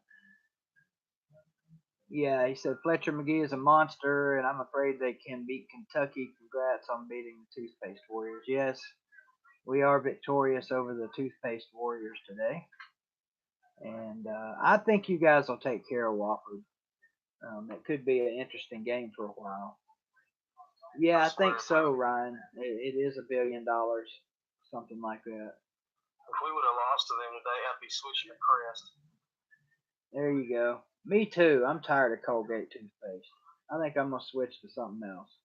Yeah, he said Fletcher Magee is a monster, and I'm afraid they can beat Kentucky. Congrats on beating the Toothpaste Warriors. Yes, we are victorious over the Toothpaste Warriors today. And I think you guys will take care of Wofford. It could be an interesting game for a while. Yeah, I think so, Ryan. It is $1 billion, something like that. If we would have lost to them today, I'd be switching to Crest. There you go. Me too. I'm tired of Colgate toothpaste. I think I'm going to switch to something else,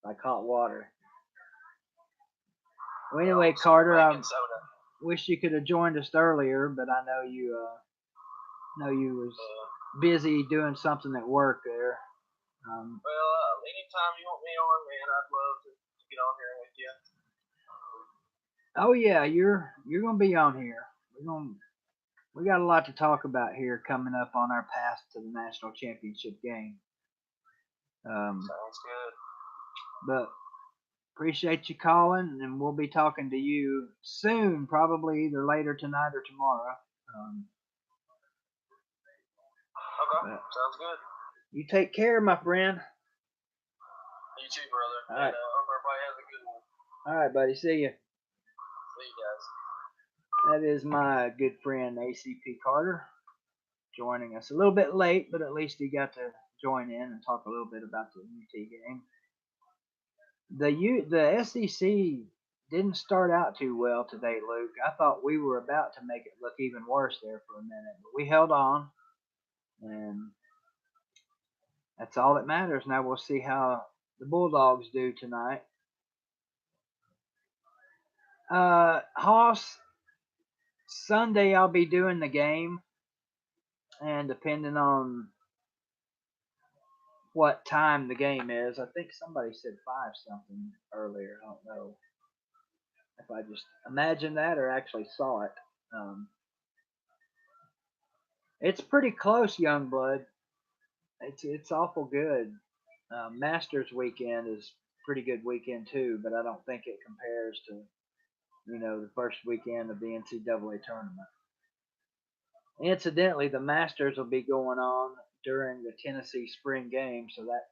like hot water. Well, anyway, Carter, I wish you could have joined us earlier, but I know you was busy doing something at work there. Anytime you want me on, man, I'd love to get on here with you. Oh yeah, you're gonna be on here. We got a lot to talk about here coming up on our path to the national championship game. Sounds good. But appreciate you calling, and we'll be talking to you soon, probably either later tonight or tomorrow. Okay, sounds good. You take care, my friend. You too, brother. All right. And hope everybody has a good one. All right, buddy. See you. See you guys. That is my good friend ACP Carter joining us a little bit late, but at least he got to join in and talk a little bit about the UT game. The SEC didn't start out too well today, Luke. I thought we were about to make it look even worse there for a minute, but we held on, and that's all that matters. Now we'll see how the Bulldogs do tonight. Hoss, Sunday I'll be doing the game, and depending on what time the game is, I think somebody said 5 something earlier. I don't know if I just imagined that or actually saw it. It's pretty close, Youngblood. It's awful good. Masters weekend is pretty good weekend too, but I don't think it compares to the first weekend of the NCAA tournament. Incidentally, the Masters will be going on during the Tennessee spring game, so that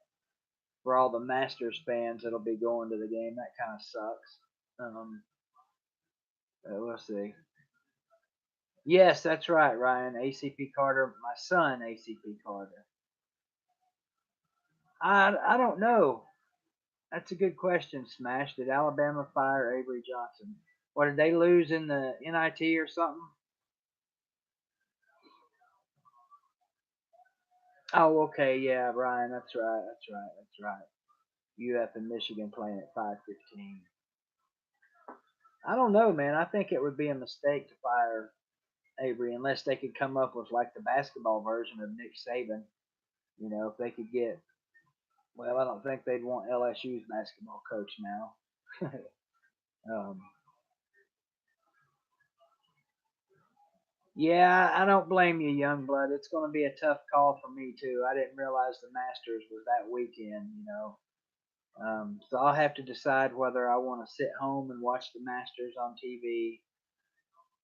for all the Masters fans that'll be going to the game, that kind of sucks. We'll see. Yes, that's right, Ryan. ACP Carter, my son, ACP Carter. I don't know. That's a good question, Smash. Did Alabama fire Avery Johnson? What, did they lose in the NIT or something? Oh, okay, yeah, Ryan, that's right. UF and Michigan playing at 5:15. I don't know, man. I think it would be a mistake to fire Avery unless they could come up with like the basketball version of Nick Saban. If they could get, well, I don't think they'd want LSU's basketball coach now. um, yeah, I don't blame you, Youngblood. It's going to be a tough call for me too. I didn't realize the Masters was that weekend. So I'll have to decide whether I want to sit home and watch the Masters on TV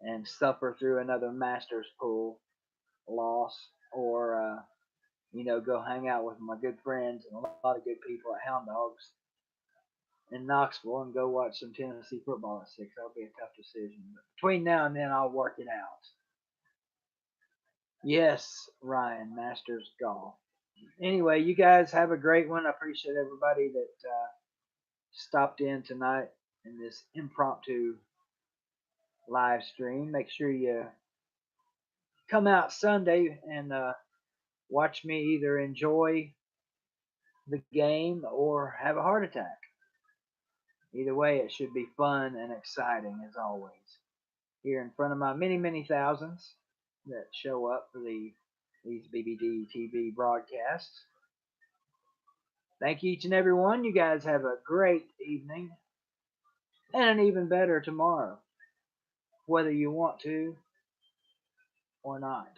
and suffer through another Masters pool loss, or go hang out with my good friends and a lot of good people at Hound Dogs in Knoxville and go watch some Tennessee football at 6. That'll be a tough decision. But between now and then, I'll work it out. Yes, Ryan, Masters Golf. Anyway, you guys have a great one. I appreciate everybody that stopped in tonight in this impromptu live stream. Make sure you come out Sunday and watch me either enjoy the game or have a heart attack. Either way, it should be fun and exciting as always. Here in front of my many, many thousands that show up for these BBD TV broadcasts. Thank you, each and every one. You guys have a great evening and an even better tomorrow, whether you want to or not.